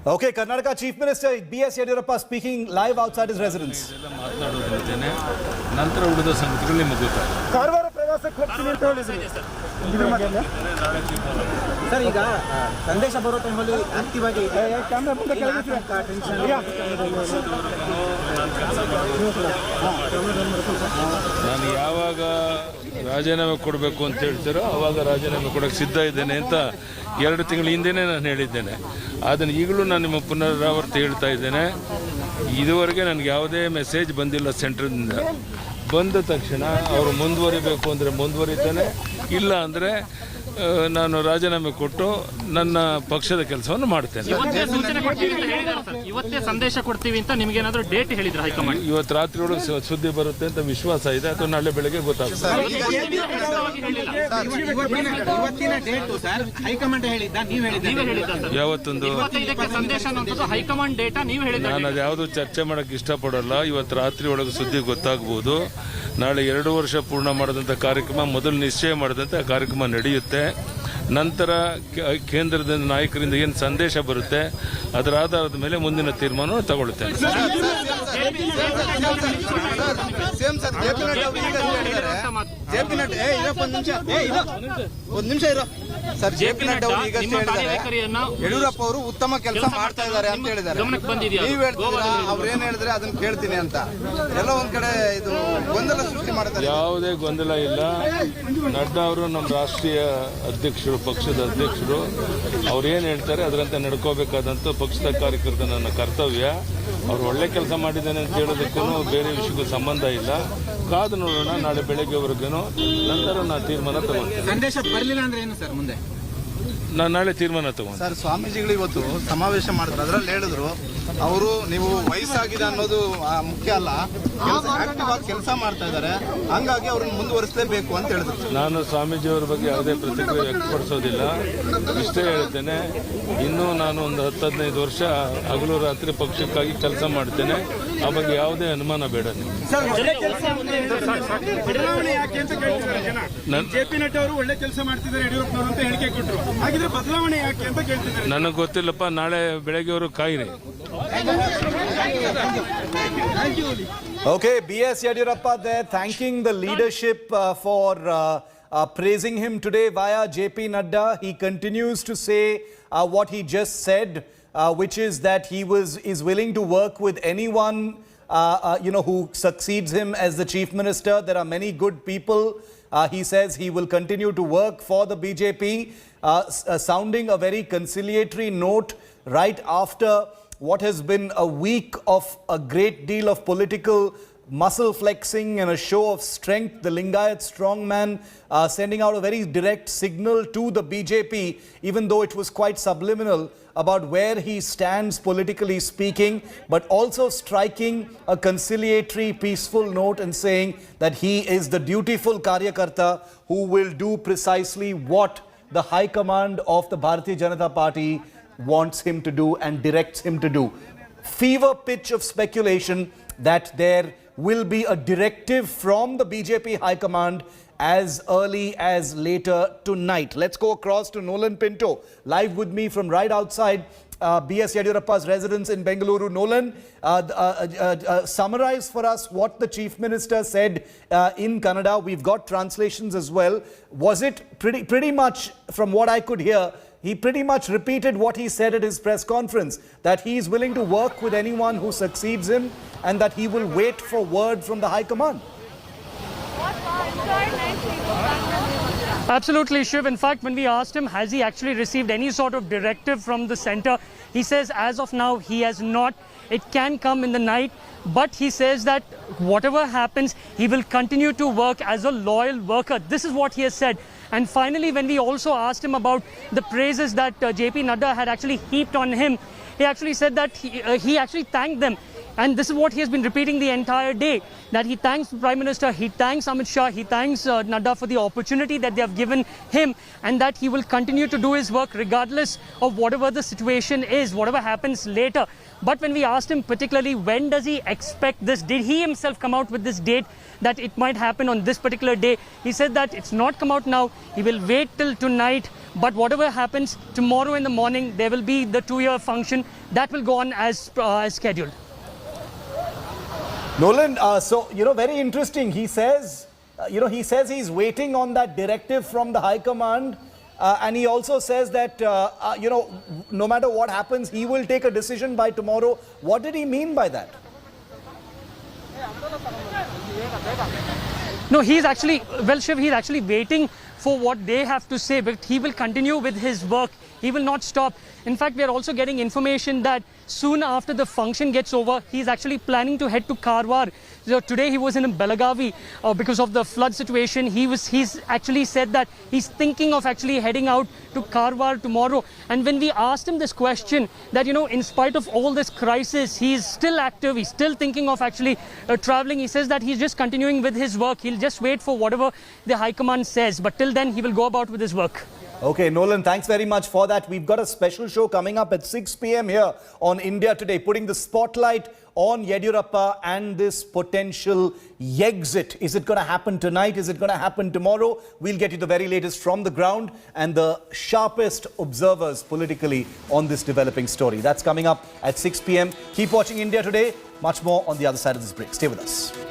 Okay, Karnataka Chief Minister B.S. Yediyurappa speaking live outside his residence. ನಂತರ ಉಳಿದ ಸಂಗತಿಗಳು ನಿಮಗೆ ಗೊತ್ತಾಗುತ್ತೆ. ಕಾರವಾರ ಪ್ರವಾಸಕ್ಕೆ ಹೋಗ್ತೀನಿ ಅಂತ ಹೇಳಿದ್ರು ಸರ್. ಈಗ ಸಂದೇಶ ಬರೋ ಟೈಮಲ್ಲಿ ಆಕ್ಟಿವ್ ಆಗಿ ಕ್ಯಾಮ್ರಾ ಮುಂದೆ ನಾನು ಯಾವಾಗ ರಾಜೀನಾಮೆ ಕೊಡಬೇಕು ಅಂತ ಹೇಳ್ತಾರೋ ಆವಾಗ ರಾಜೀನಾಮೆ ಕೊಡೋಕ್ಕೆ ಸಿದ್ಧ ಇದ್ದೇನೆ ಅಂತ 2 ತಿಂಗಳ ಹಿಂದೆನೇ ನಾನು ಹೇಳಿದ್ದೇನೆ. ಅದನ್ನು ಈಗಲೂ ನಾನು ನಿಮ್ಮ ಪುನರಾವರ್ತಿ ಹೇಳ್ತಾ ಇದ್ದೇನೆ. ಇದುವರೆಗೆ ನನಗೆ ಯಾವುದೇ ಮೆಸೇಜ್ ಬಂದಿಲ್ಲ ಸೆಂಟ್ರಿಂದ. ಬಂದ ತಕ್ಷಣ ಅವರು ಮುಂದುವರಿಬೇಕು ಅಂದರೆ ಮುಂದುವರಿತಾನೆ, ಇಲ್ಲ ಅಂದರೆ ನಾನು ರಾಜೀನಾಮೆ ಕೊಟ್ಟು ನನ್ನ ಪಕ್ಷದ ಕೆಲಸವನ್ನು ಮಾಡ್ತೇನೆ. ಇವತ್ತೇ ಸಂದೇಶ ಕೊಡ್ತೀವಿ ಅಂತ ನಿಮಗೇನಾದರೂ ಡೇಟ್ ಹೇಳಿದ್ರು ಹೈಕಮಾಂಡ್? ಇವತ್ತು ರಾತ್ರಿ ಒಳಗೆ ಸುದ್ದಿ ಬರುತ್ತೆ ಅಂತ ವಿಶ್ವಾಸ ಇದೆ, ಅಥವಾ ನಾಳೆ ಬೆಳಗ್ಗೆ ಗೊತ್ತಾಗುತ್ತೆ. ಯಾವತ್ತೊಂದು ಹೈಕಮಾಂಡ್ ಡೇಟಾ ನೀವು ಹೇಳಿದ್ರೆ ನಾನು ಅದು ಯಾವುದು ಚರ್ಚೆ ಮಾಡೋಕ್ಕೆ ಇಷ್ಟಪಡಲ್ಲ. ಇವತ್ತು ರಾತ್ರಿ ಒಳಗೆ ಸುದ್ದಿ ಗೊತ್ತಾಗ್ಬೋದು. ನಾಳೆ 2 ವರ್ಷ ಪೂರ್ಣ ಮಾಡಿದಂಥ ಕಾರ್ಯಕ್ರಮ ಮೊದಲು ನಿಶ್ಚಯ ಮಾಡಿದಂಥ ಕಾರ್ಯಕ್ರಮ ನಡೆಯುತ್ತೆ. ನಂತರ ಕೇಂದ್ರದ ನಾಯಕರಿಂದ ಏನು ಸಂದೇಶ ಬರುತ್ತೆ ಅದರ ಆಧಾರದ ಮೇಲೆ ಮುಂದಿನ ತೀರ್ಮಾನ ತಗೊಳ್ಳುತ್ತೇನೆ. ಸರ್, ಜೆಪಿ ನಡ್ಡಾ ಅವರು ಈಗ ಯಡಿಯೂರಪ್ಪ ಅವರು ಉತ್ತಮ ಕೆಲಸ ಮಾಡ್ತಾ ಇದ್ದಾರೆ ಅಂತ ಹೇಳಿದ್ದಾರೆ. ನೀವ್ ಹೇಳ್ತೀರಾ ಅವ್ರೇನ್ ಹೇಳಿದ್ರೆ ಅದನ್ನ ಕೇಳ್ತೀನಿ ಅಂತ. ಎಲ್ಲ ಒಂದ್ ಕಡೆ ಇದು ಗೊಂದಲ ಸೃಷ್ಟಿ ಮಾಡ್ತಾರೆ. ಯಾವುದೇ ಗೊಂದಲ ಇಲ್ಲ. ನಡ್ಡಾ ಅವರು ನಮ್ಮ ರಾಷ್ಟ್ರೀಯ ಅಧ್ಯಕ್ಷರು, ಪಕ್ಷದ ಅಧ್ಯಕ್ಷರು. ಅವ್ರು ಏನು ಹೇಳ್ತಾರೆ ಅದರಂತೆ ನಡ್ಕೋಬೇಕಾದಂಥ ಪಕ್ಷದ ಕಾರ್ಯಕರ್ತ ನನ್ನ ಕರ್ತವ್ಯ. ಅವ್ರು ಒಳ್ಳೆ ಕೆಲಸ ಮಾಡಿದ್ದಾನೆ ಅಂತ ಹೇಳೋದಕ್ಕೂ ಬೇರೆ ವಿಷಯಕ್ಕೂ ಸಂಬಂಧ ಇಲ್ಲ. ಕಾದು ನೋಡೋಣ, ನಾಳೆ ಬೆಳಗ್ಗೆವರೆಗೂ. ನಂತರ ನಾನು ತೀರ್ಮಾನ ತಗೊಂಡೆ. ಸಂದೇಶ ಬರಲಿಲ್ಲ ಅಂದ್ರೆ ಏನು ಸರ್ ಮುಂದೆ? ನಾನು ನಾಳೆ ತೀರ್ಮಾನ ತಗೊಂಡೆ. ಸರ್, ಸ್ವಾಮೀಜಿಗಳು ಇವತ್ತು ಸಮಾವೇಶ ಮಾಡಿದ್ರು. ಅದರಲ್ಲಿ ಹೇಳಿದ್ರು ಅವರು ನೀವು ವಯಸ್ಸಾಗಿದೆ ಅನ್ನೋದು ಮುಖ್ಯ ಅಲ್ಲ, ಆಕ್ಟಿವ್ ಆಗಿ ಕೆಲಸ ಮಾಡ್ತಾ ಇದ್ದಾರೆ, ಹಂಗಾಗಿ ಅವ್ರನ್ನ ಮುಂದುವರಿಸಲೇಬೇಕು ಅಂತ ಹೇಳಿದ್ರು. ನಾನು ಸ್ವಾಮೀಜಿಯವರ ಬಗ್ಗೆ ಯಾವುದೇ ಪ್ರತಿಕ್ರಿಯೆ ವ್ಯಕ್ತಪಡಿಸೋದಿಲ್ಲ. ಇಷ್ಟೇ ಹೇಳ್ತೇನೆ, ಇನ್ನೂ ನಾನು ಒಂದು 10-15 ವರ್ಷ ಹಗಲು ರಾತ್ರಿ ಪಕ್ಷಕ್ಕಾಗಿ ಕೆಲಸ ಮಾಡ್ತೇನೆ. ಆ ಬಗ್ಗೆ ಯಾವುದೇ ಅನುಮಾನ ಬೇಡ. ಜೆಪಿ ನಡ್ಡಾ ಅವರು ಒಳ್ಳೆ ಕೆಲಸ ಮಾಡ್ತಿದ್ದಾರೆ ಯಡಿಯೂರಪ್ಪನವರು ಅಂತ ಹೇಳಿಕೆ ಕೊಟ್ಟರು. ಹಾಗಿದ್ರೆ ಬದಲಾವಣೆ ಯಾಕೆ ಅಂತ ಕೇಳ್ತಿದ್ದಾರೆ. ನನಗೆ ಗೊತ್ತಿಲ್ಲಪ್ಪ, ನಾಳೆ ಬೆಳಗ್ಗೆವರು ಕಾಯಿರಿ. Okay, B.S. Yediyurappa there thanking the leadership for praising him today via J.P. Nadda. He continues to say what he just said, which is that he is willing to work with anyone who succeeds him as the chief minister. There are many good people. He says he will continue to work for the BJP, sounding a very conciliatory note right after what has been a week of a great deal of political muscle flexing and a show of strength. The Lingayat strongman sending out a very direct signal to the BJP, even though it was quite subliminal, about where he stands politically speaking, but also striking a conciliatory, peaceful note and saying that he is the dutiful Karyakarta who will do precisely what the High Command of the Bharatiya Janata Party wants him to do and directs him to do. Fever pitch of speculation that there will be a directive from the BJP High Command as early as later tonight. Let's go across to Nolan Pinto, live with me from right outside B.S. Yediyurappa's residence in Bengaluru. Nolan, summarize for us what the Chief Minister said in Kannada. We've got translations as well. Was it pretty much, from what I could hear, he pretty much repeated what he said at his press conference, that he is willing to work with anyone who succeeds him and that he will wait for word from the High Command? Absolutely, Shiv. In fact, when we asked him, has he actually received any sort of directive from the center, he says as of now he has not. It can come in the night, but he says that whatever happens, he will continue to work as a loyal worker. This is what he has said. And finally, when we also asked him about the praises that J.P. Nadda had actually heaped on him, he actually said that he actually thanked them. And this is what he has been repeating the entire day, that he thanks the Prime Minister, he thanks Amit Shah, he thanks Nadda for the opportunity that they have given him, and that he will continue to do his work regardless of whatever the situation is, whatever happens later. But when we asked him particularly when does he expect this, did he himself come out with this date that it might happen on this particular day, he said that it's not come out now, he will wait till tonight, but whatever happens tomorrow in the morning, there will be the 2-year function that will go on as scheduled. Nolan, so, very interesting. He says, he says he's waiting on that directive from the High Command. And he also says that, no matter what happens, he will take a decision by tomorrow. What did he mean by that? No, he's actually, well, Shiv, he's actually waiting for what they have to say, but he will continue with his work. He will not stop. In fact, we are also getting information that soon after the function gets over, he's actually planning to head to Karwar. So today he was in Belagavi because of the flood situation. He's actually said that he's thinking of actually heading out to Karwar tomorrow. And when we asked him this question, that, in spite of all this crisis, he's still active, he's still thinking of actually traveling. He says that he's just continuing with his work. He'll just wait for whatever the High Command says. But till then, he will go about with his work. Okay, Nolan, thanks very much for that. We've got a special show coming up at 6 p.m. here on India Today, putting the spotlight on Yediyurappa and this potential Yexit. Is it going to happen tonight? Is it going to happen tomorrow? We'll get you the very latest from the ground and the sharpest observers politically on this developing story. That's coming up at 6 p.m. Keep watching India Today. Much more on the other side of this break. Stay with us.